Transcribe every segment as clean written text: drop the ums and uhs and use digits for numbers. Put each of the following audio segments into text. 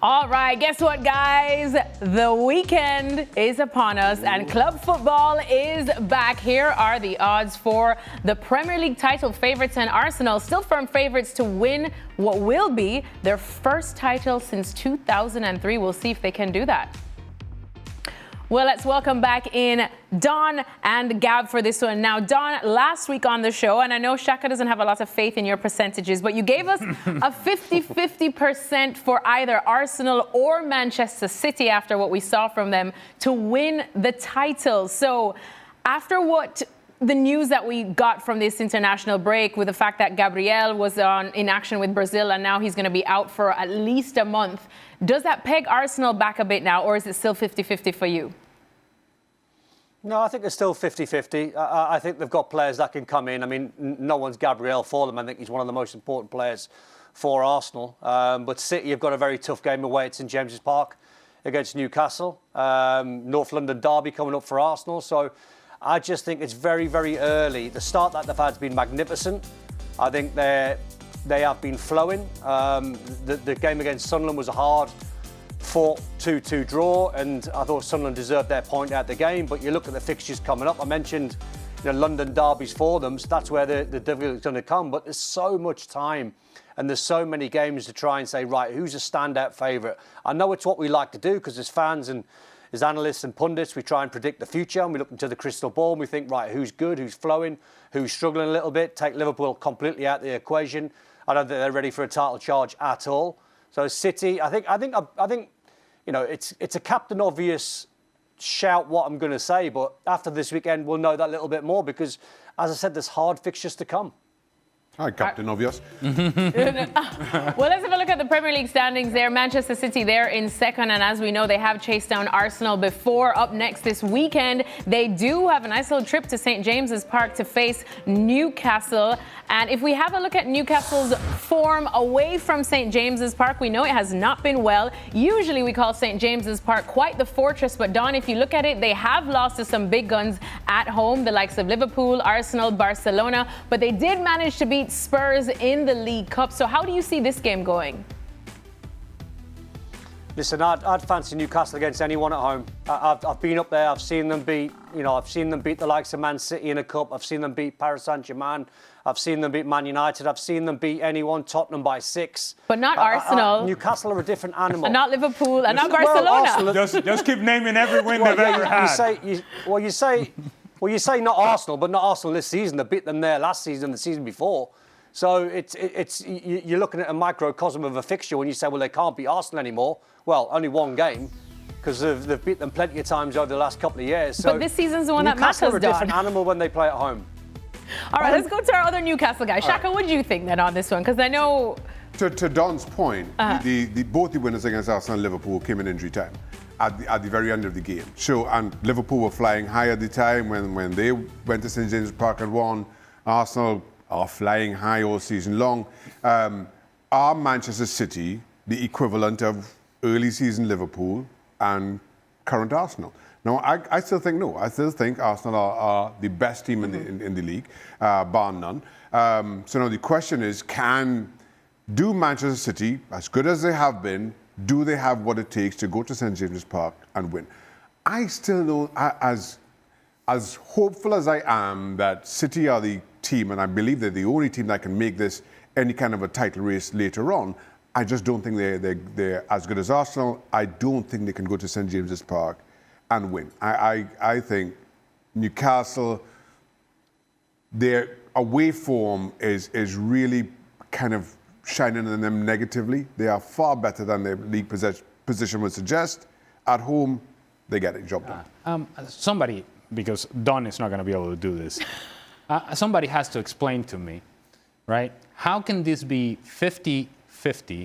All right, guess what, guys? The weekend is upon us and club football is back. Here are the odds for the Premier League title favorites, and Arsenal still firm favorites to win what will be their first title since 2003. We'll see if they can do that. Well, let's welcome back in Don and Gab for this one. Now, Don, last week on the show, and I know Shaka doesn't have a lot of faith in your percentages, but you gave us a 50-50% for either Arsenal or Manchester City after what we saw from them to win the title. So after the news that we got from this international break, with the fact that Gabriele was in action with Brazil and now he's going to be out for at least a month, does that peg Arsenal back a bit now, or is it still 50-50 for you? No, I think it's still 50-50. I think they've got players that can come in. I mean, no one's Gabriele for them. I think he's one of the most important players for Arsenal. But City have got a very tough game away at St James's Park against Newcastle. North London derby coming up for Arsenal. So I just think it's very, very early. The start that they've had has been magnificent. I think they have been flowing. The game against Sunderland was a hard-fought 2-2 draw, and I thought Sunderland deserved their point out the game. But you look at the fixtures coming up. I mentioned London derbies for them, so that's where the difficulty is going to come. But there's so much time, and there's so many games to try and say, right, who's a standout favourite? I know it's what we like to do because as fans and as analysts and pundits, we try and predict the future, and we look into the crystal ball and we think, right, who's good, who's flowing, who's struggling a little bit. Take Liverpool completely out of the equation. I don't think they're ready for a title charge at all. So City, I think, it's a captain obvious shout what I'm going to say, but after this weekend we'll know that little bit more because, as I said, there's hard fixtures to come. Hi, Captain Obvious. Well, let's have a look at the Premier League standings there. Manchester City, they're in second, and as we know, they have chased down Arsenal before. Up next this weekend, they do have a nice little trip to St James's Park to face Newcastle. And if we have a look at Newcastle's form away from St James's Park, we know it has not been well. Usually we call St James's Park quite the fortress, but Don, if you look at it, they have lost to some big guns at home, the likes of Liverpool, Arsenal, Barcelona, but they did manage to beat Spurs in the League Cup. So how do you see this game going? Listen, I'd fancy Newcastle against anyone at home. I've been up there. I've seen them beat the likes of Man City in a cup. I've seen them beat Paris Saint-Germain. I've seen them beat Man United. I've seen them beat anyone, Tottenham by 6. But not Arsenal. Newcastle are a different animal. And not Liverpool, and not Barcelona. Just keep naming every win they've ever had. You say not Arsenal, but not Arsenal this season. They beat them there last season and the season before. So you're looking at a microcosm of a fixture when you say, well, they can't beat Arsenal anymore. Well, only one game, because they've beat them plenty of times over the last couple of years. So but this season's the one that matters, Newcastle are a different animal when they play at home. All right, let's go to our other Newcastle guy. Shaka, what do you think then on this one? Because I know... To Don's point, both the winners against Arsenal and Liverpool came in injury time at the very end of the game. So, and Liverpool were flying high at the time when they went to St James's Park and won. Arsenal are flying high all season long. Are Manchester City the equivalent of early season Liverpool and current Arsenal? No, I still think no. I still think Arsenal are the best team in the league, bar none. So now the question is, do Manchester City, as good as they have been, do they have what it takes to go to St James's Park and win? I still know, as hopeful as I am that City are the team, and I believe they're the only team that can make this any kind of a title race later on, I just don't think they're as good as Arsenal. I don't think they can go to St James's Park and win. I think Newcastle, their away form is really kind of shining on them negatively. They are far better than their league position would suggest. At home, they get it job done. Somebody, because Don is not going to be able to do this, somebody has to explain to me, right? How can this be 50-50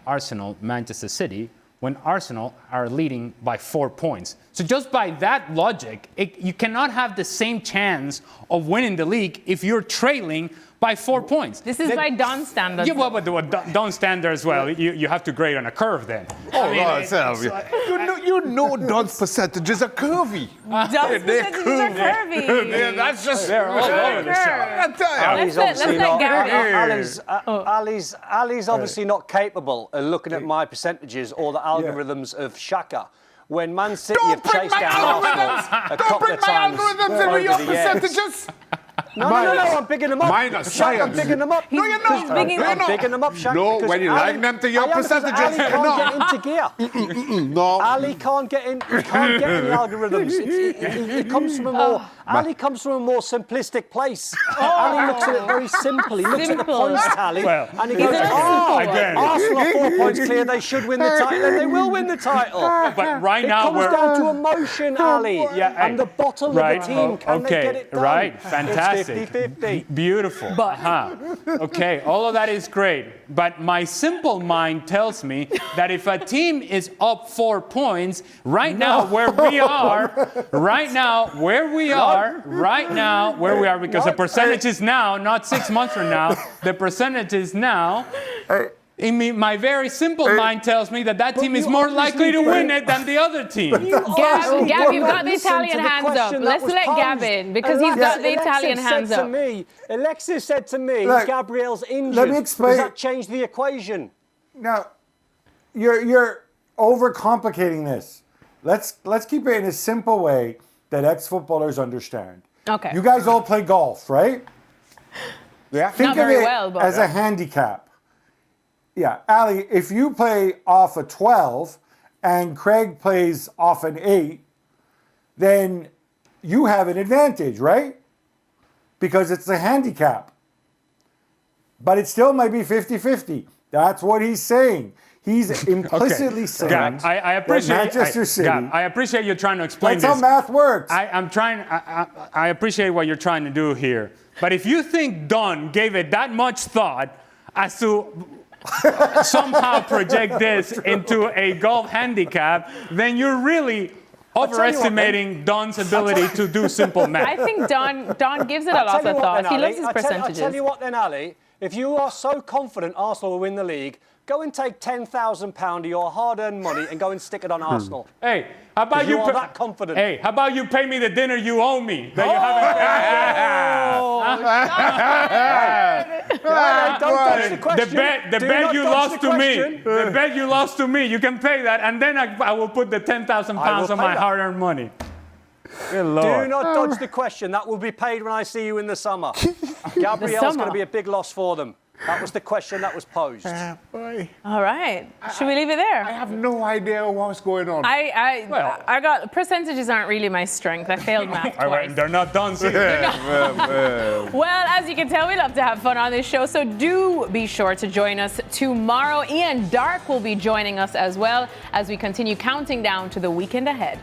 Arsenal, Manchester City, when Arsenal are leading by 4 points? So just by that logic, you cannot have the same chance of winning the league if you're trailing by 4 points. This is by Don standards. Yeah, well, but Don standards, well, you have to grade on a curve then. You know Don's percentages are curvy. Don's percentages are curvy. Yeah, that's just They're all over the show. Ali's obviously not capable of looking at my percentages or the algorithms of Shaka. When Man City have chased down Arsenal a couple of times over the years. No, I'm bigging them up. Mine are Shaka, I'm bigging them up. No, you're not. I'm bigging them up, Shaka. No, when you line them to your percentages, Ali can't get into gear. No. Ali can't get in. He can't get in the algorithms. It comes from a more. Ali comes from a more simplistic place. Ali looks at it very simply. He looks at the points tally, and he goes, Arsenal are 4 points clear. They should win the title, and they will win the title. But right now it comes down to emotion, Ali, and the bottom of the team. Can they get it done? Right, fantastic. It's 50-50. Beautiful. Okay, all of that is great. But my simple mind tells me that if a team is up 4 points, right now where we are, because the percentage is now, not 6 months from now, the percentage is now. I mean, my very simple mind tells me that team is more likely to win it than the other team. Gab, you've got the Italian hands up. Let's let Gab in because he's got the Italian hands up. Alexis said to me, Gabriel's injured. Let me explain. Does that change the equation? Now, you're overcomplicating this. Let's keep it in a simple way that ex-footballers understand. Okay. You guys all play golf, right? Yeah. Think Not of very it well, but as a handicap. Yeah, Ali, if you play off a 12 and Craig plays off an 8, then you have an advantage, right? Because it's a handicap. But it still might be 50-50. That's what he's saying. He's implicitly saying Gab, I appreciate Manchester City. Gab, I appreciate you trying to explain That's this. how math works. I appreciate what you're trying to do here. But if you think Don gave it that much thought as to somehow project this into a golf handicap, then you're really overestimating Don's ability to do simple math. I think Don gives it a lot of thought. He loves his percentages. I'll tell you what then, Ali. If you are so confident Arsenal will win the league, go and take £10,000 of your hard-earned money and go and stick it on Arsenal. Hey, how about you are that confident? Hey, how about you pay me the dinner you owe me that you haven't paid? Don't touch the question. The bet you lost to me. The bet you lost to me. You can pay that, and then I will put the £10,000 of my hard-earned money. Good Lord. Do not dodge the question. That will be paid when I see you in the summer. Gabrielle's going to be a big loss for them. That was the question that was posed. All right. Should we leave it there? I have no idea what's going on. I got percentages aren't really my strength. I failed math twice. They're not done. Well, as you can tell, we love to have fun on this show, so do be sure to join us tomorrow. Ian Dark will be joining us as well as we continue counting down to the weekend ahead.